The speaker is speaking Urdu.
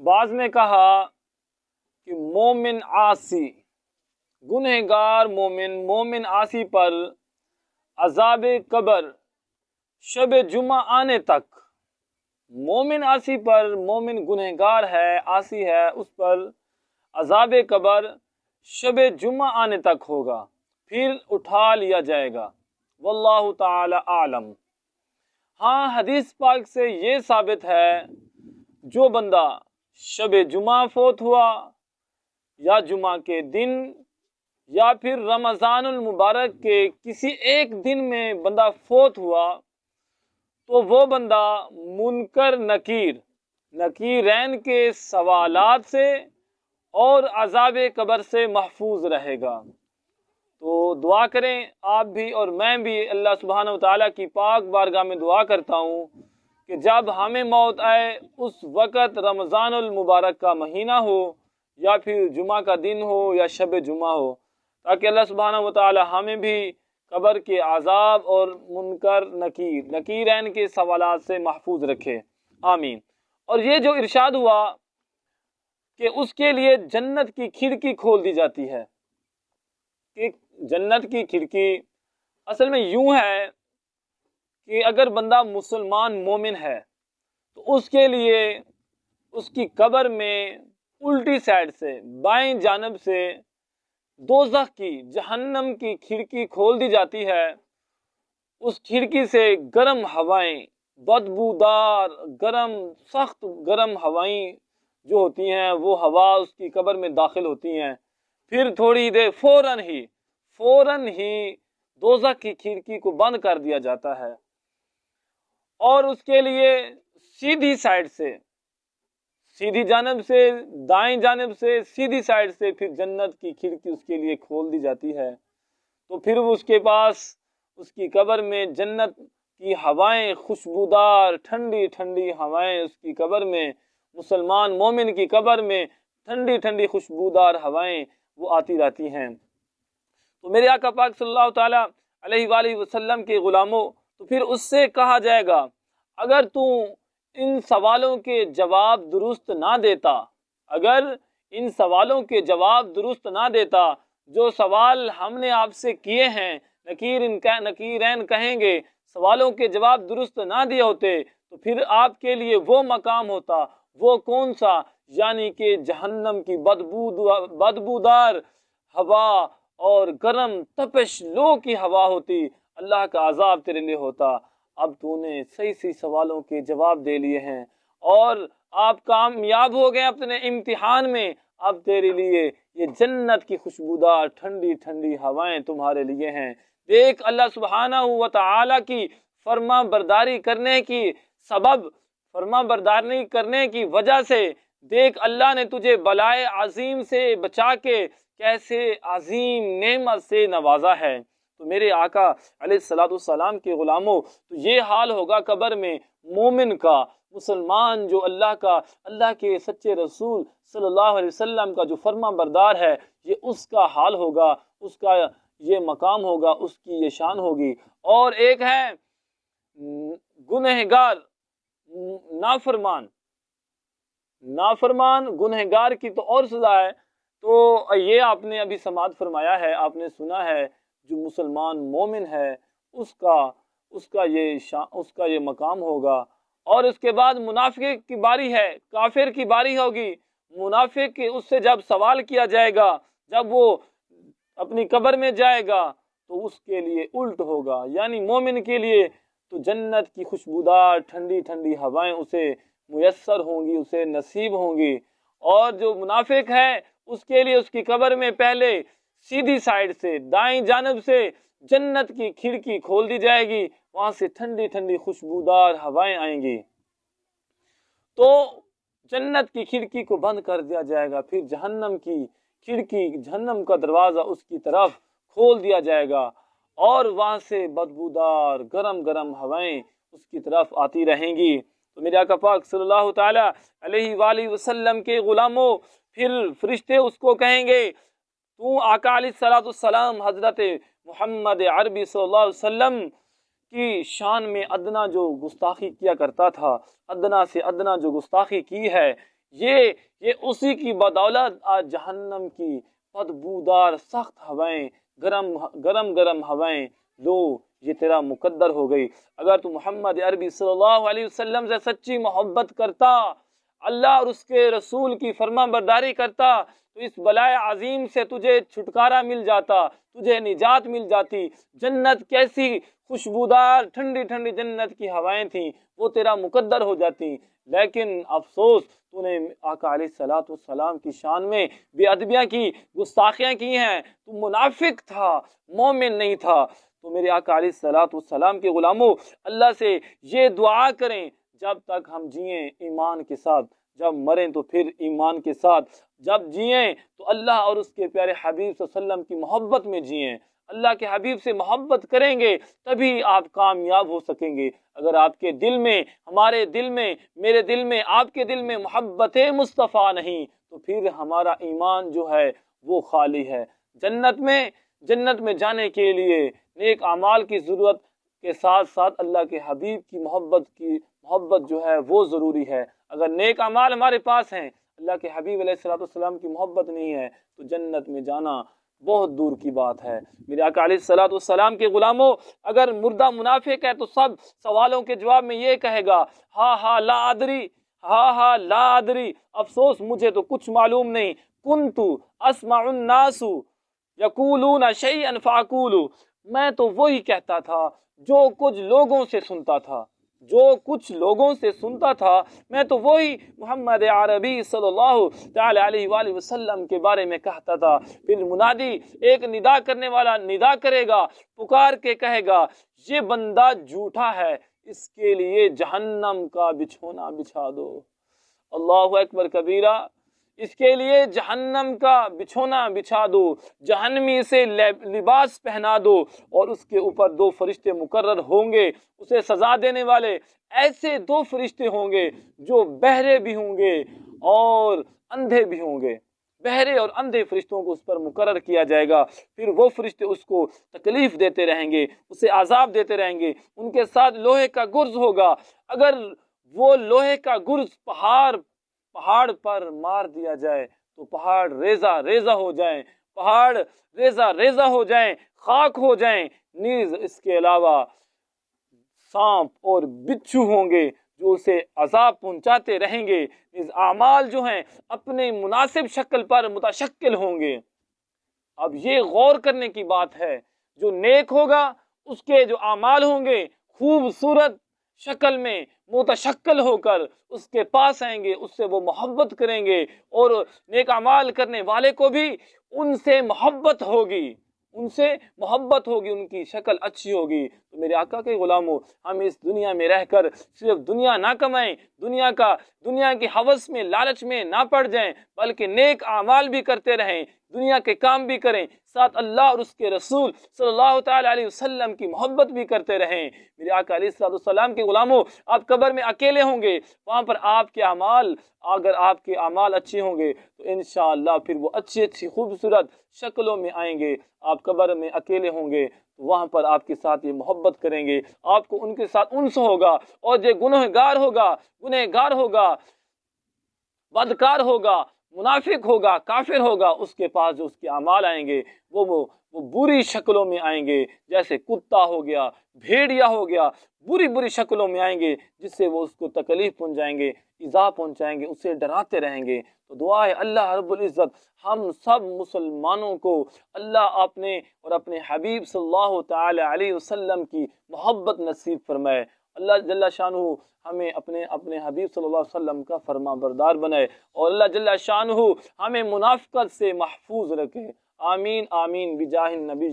بعض نے کہا کہ مومن عاصی، گنہگار مومن عاصی پر عذاب قبر شب جمعہ آنے تک، مومن عاصی پر، مومن گنہگار ہے، عاصی ہے، اس پر عذاب قبر شب جمعہ آنے تک ہوگا، پھر اٹھا لیا جائے گا۔ واللہ تعالی اعلم۔ ہاں، حدیث پاک سے یہ ثابت ہے جو بندہ شب جمعہ فوت ہوا یا جمعہ کے دن یا پھر رمضان المبارک کے کسی ایک دن میں بندہ فوت ہوا تو وہ بندہ منکر نکیرین کے سوالات سے اور عذاب قبر سے محفوظ رہے گا۔ تو دعا کریں آپ بھی اور میں بھی، اللہ سبحانہ وتعالیٰ کی پاک بارگاہ میں دعا کرتا ہوں کہ جب ہمیں موت آئے اس وقت رمضان المبارک کا مہینہ ہو یا پھر جمعہ کا دن ہو یا شب جمعہ ہو، تاکہ اللہ سبحانہ وتعالیٰ ہمیں بھی قبر کے عذاب اور منکر نکیرین کے سوالات سے محفوظ رکھے، آمین۔ اور یہ جو ارشاد ہوا کہ اس کے لیے جنت کی کھڑکی کھول دی جاتی ہے، کہ جنت کی کھڑکی اصل میں یوں ہے کہ اگر بندہ مسلمان مومن ہے تو اس کے لیے اس کی قبر میں الٹی سائڈ سے، بائیں جانب سے دوزخ کی، جہنم کی کھڑکی کھول دی جاتی ہے۔ اس کھڑکی سے گرم ہوائیں، بدبودار گرم، سخت گرم ہوائیں جو ہوتی ہیں وہ ہوا اس کی قبر میں داخل ہوتی ہیں۔ پھر تھوڑی دیر فوراً ہی دوزخ کی کھڑکی کو بند کر دیا جاتا ہے، اور اس کے لیے سیدھی سائڈ سے، سیدھی جانب سے، دائیں جانب سے، سیدھی سائڈ سے پھر جنت کی کھڑکی اس کے لیے کھول دی جاتی ہے۔ تو پھر اس کے پاس، اس کی قبر میں جنت کی ہوائیں، خوشبودار ٹھنڈی ٹھنڈی ہوائیں اس کی قبر میں، مسلمان مومن کی قبر میں ٹھنڈی ٹھنڈی خوشبودار ہوائیں وہ آتی رہتی ہیں۔ تو میرے آقا پاک صلی اللہ تعالیٰ علیہ وآلہ وسلم کے غلاموں، تو پھر اس سے کہا جائے گا اگر تو ان سوالوں کے جواب درست نہ دیتا، اگر ان سوالوں کے جواب درست نہ دیتا، جو سوال ہم نے آپ سے کیے ہیں، نکیرین کہیں گے، سوالوں کے جواب درست نہ دیے ہوتے تو پھر آپ کے لیے وہ مقام ہوتا، وہ کون سا؟ یعنی کہ جہنم کی بدبودار ہوا اور گرم تپش لو کی ہوا ہوتی، اللہ کا عذاب تیرے لیے ہوتا۔ اب تو نے صحیح سوالوں کے جواب دے لیے ہیں اور آپ کامیاب ہو گئے اپنے امتحان میں، اب تیرے لیے یہ جنت کی خوشبودار ٹھنڈی ٹھنڈی ہوائیں تمہارے لیے ہیں۔ دیکھ اللہ سبحانہ و تعالی کی فرما برداری کرنے کی سبب، فرما برداری کرنے کی وجہ سے دیکھ اللہ نے تجھے بلائے عظیم سے بچا کے کیسے عظیم نعمت سے نوازا ہے۔ تو میرے آقا علیہ السلام کے غلاموں، تو یہ حال ہوگا قبر میں مومن کا، مسلمان جو اللہ کے سچے رسول صلی اللہ علیہ وسلم کا جو فرما بردار ہے، یہ اس کا حال ہوگا، اس کا یہ مقام ہوگا، اس کی یہ شان ہوگی۔ اور ایک ہے گنہگار، نافرمان گنہگار کی تو اور سزا ہے۔ تو یہ آپ نے ابھی سماعت فرمایا ہے، آپ نے سنا ہے، جو مسلمان مومن ہے اس کا یہ مقام ہوگا۔ اور اس کے بعد منافق کی باری ہے، کافر کی باری ہوگی۔ منافق اس سے جب سوال کیا جائے گا، جب وہ اپنی قبر میں جائے گا تو اس کے لیے الٹ ہوگا، یعنی مومن کے لیے تو جنت کی خوشبودار ٹھنڈی ٹھنڈی ہوائیں اسے میسر ہوں گی، اسے نصیب ہوں گی۔ اور جو منافق ہے اس کے لیے اس کی قبر میں پہلے سیدھی سائڈ سے، دائیں جانب سے جنت کی کھڑکی کھول دی جائے گی، وہاں سے ٹھنڈی ٹھنڈی خوشبودار ہوائیں آئیں گی۔ تو جنت کی کھڑکی کو بند کر دیا جائے گا، پھر جہنم کی کھڑکی، جہنم کا دروازہ اس کی طرف کھول دیا جائے گا، اور وہاں سے بدبودار گرم گرم ہوائیں اس کی طرف آتی رہیں گی۔ تو میرے آقا پاک صلی اللہ تعالیٰ علیہ وآلہ وسلم کے غلاموں، پھر فرشتے اس کو کہیں گے تو آقا علیہ السلام حضرت محمد عربی صلی اللہ علیہ وسلم کی شان میں ادنا جو گستاخی کیا کرتا تھا، ادنا سے ادنا جو گستاخی کی ہے، یہ اسی کی بدولت آج جہنم کی بدبودار سخت ہوائیں، گرم ہوائیں، لو یہ تیرا مقدر ہو گئی۔ اگر تو محمد عربی صلی اللہ علیہ وسلم سے سچی محبت کرتا، اللہ اور اس کے رسول کی فرما برداری کرتا، تو اس بلائے عظیم سے تجھے چھٹکارا مل جاتا، تجھے نجات مل جاتی۔ جنت کیسی خوشبودار ٹھنڈی ٹھنڈی جنت کی ہوائیں تھیں، وہ تیرا مقدر ہو جاتی، لیکن افسوس تو نے آقا علیہ الصلوۃ والسلام کی شان میں بے ادبیاں کی، گستاخیاں کی ہیں۔ تو منافق تھا، مومن نہیں تھا۔ تو میرے آقا علیہ الصلوۃ والسلام کے غلاموں، اللہ سے یہ دعا کریں جب تک ہم جئیں ایمان کے ساتھ، جب مریں تو پھر ایمان کے ساتھ، جب جئیں تو اللہ اور اس کے پیارے حبیب صلی اللہ علیہ وسلم کی محبت میں جئیں۔ اللہ کے حبیب سے محبت کریں گے تبھی آپ کامیاب ہو سکیں گے۔ اگر آپ کے دل میں، ہمارے دل میں، میرے دل میں، آپ کے دل میں محبت مصطفیٰ نہیں تو پھر ہمارا ایمان جو ہے وہ خالی ہے۔ جنت میں جانے کے لیے نیک اعمال کی ضرورت کے ساتھ ساتھ اللہ کے حبیب کی محبت جو ہے وہ ضروری ہے۔ اگر نیک اعمال ہمارے پاس ہیں، اللہ کے حبیب علیہ الصلوۃ والسلام کی محبت نہیں ہے، تو جنت میں جانا بہت دور کی بات ہے۔ میرے آقا علیہ الصلوۃ والسلام کے غلاموں، اگر مردہ منافق ہے تو سب سوالوں کے جواب میں یہ کہے گا، ہاں لا ادری، ہاں لا ادری، افسوس مجھے تو کچھ معلوم نہیں، کنت اسمع الناس یقولون شیئا فاقول، میں تو وہی کہتا تھا جو کچھ لوگوں سے سنتا تھا، میں تو وہی محمد عربی صلی اللہ تعالی علیہ وآلہ وسلم کے بارے میں کہتا تھا۔ پھر منادی، ایک ندا کرنے والا ندا کرے گا، پکار کے کہے گا، یہ بندہ جھوٹا ہے، اس کے لیے جہنم کا بچھونا بچھا دو۔ اللہ اکبر کبیرہ، اس کے لیے جہنم کا بچھونا بچھا دو، جہنمی سے لباس پہنا دو، اور اس کے اوپر 2 فرشتے مقرر ہوں گے اسے سزا دینے والے۔ ایسے 2 فرشتے ہوں گے جو بہرے بھی ہوں گے اور اندھے بھی ہوں گے۔ بہرے اور اندھے فرشتوں کو اس پر مقرر کیا جائے گا۔ پھر وہ فرشتے اس کو تکلیف دیتے رہیں گے، اسے عذاب دیتے رہیں گے۔ ان کے ساتھ لوہے کا گرز ہوگا، اگر وہ لوہے کا گرز پہاڑ پر مار دیا جائے تو پہاڑ ریزہ ریزہ ہو جائیں، خاک ہو جائیں۔ نیز اس کے علاوہ سانپ اور بچھو ہوں گے جو اسے عذاب پہنچاتے رہیں گے۔ نیز اعمال جو ہیں اپنے مناسب شکل پر متشکل ہوں گے۔ اب یہ غور کرنے کی بات ہے، جو نیک ہوگا اس کے جو اعمال ہوں گے خوبصورت شکل میں متشکل ہو کر اس کے پاس آئیں گے، اس سے وہ محبت کریں گے، اور نیک اعمال کرنے والے کو بھی ان سے محبت ہوگی، ان کی شکل اچھی ہوگی۔ تو میرے آقا کے غلاموں، ہم اس دنیا میں رہ کر صرف دنیا نہ کمائیں، دنیا کی ہوس میں، لالچ میں نہ پڑ جائیں، بلکہ نیک اعمال بھی کرتے رہیں، دنیا کے کام بھی کریں، ساتھ اللہ اور اس کے رسول صلی اللہ تعالی علیہ وسلم کی محبت بھی کرتے رہیں۔ میرے آقا علیہ السلام کے غلاموں، آپ قبر میں اکیلے ہوں گے، وہاں پر اگر آپ کے اعمال اچھے ہوں گے تو انشاءاللہ پھر وہ اچھی خوبصورت شکلوں میں آئیں گے۔ آپ قبر میں اکیلے ہوں گے تو وہاں پر آپ کے ساتھ یہ محبت کریں گے، آپ کو ان کے ساتھ انس ہوگا، اور جو گنہگار ہوگا، بدکار ہوگا، منافق ہوگا، کافر ہوگا، اس کے پاس جو اس کے اعمال آئیں گے وہ بری شکلوں میں آئیں گے، جیسے کتا ہو گیا، بھیڑیا ہو گیا، بری شکلوں میں آئیں گے، جس سے وہ اس کو تکلیف پہنچائیں گے، ایذا پہنچائیں گے، اسے ڈراتے رہیں گے۔ تو دعا ہے اللہ رب العزت ہم سب مسلمانوں کو اللہ اپنے حبیب صلی اللہ تعالی علیہ وسلم کی محبت نصیب فرمائے۔ اللہ جل شانہ ہمیں اپنے حبیب صلی اللہ علیہ وسلم کا فرما بردار بنائے، اور اللہ جل شانہ ہمیں منافقت سے محفوظ رکھے۔ آمین آمین بجاہ النبی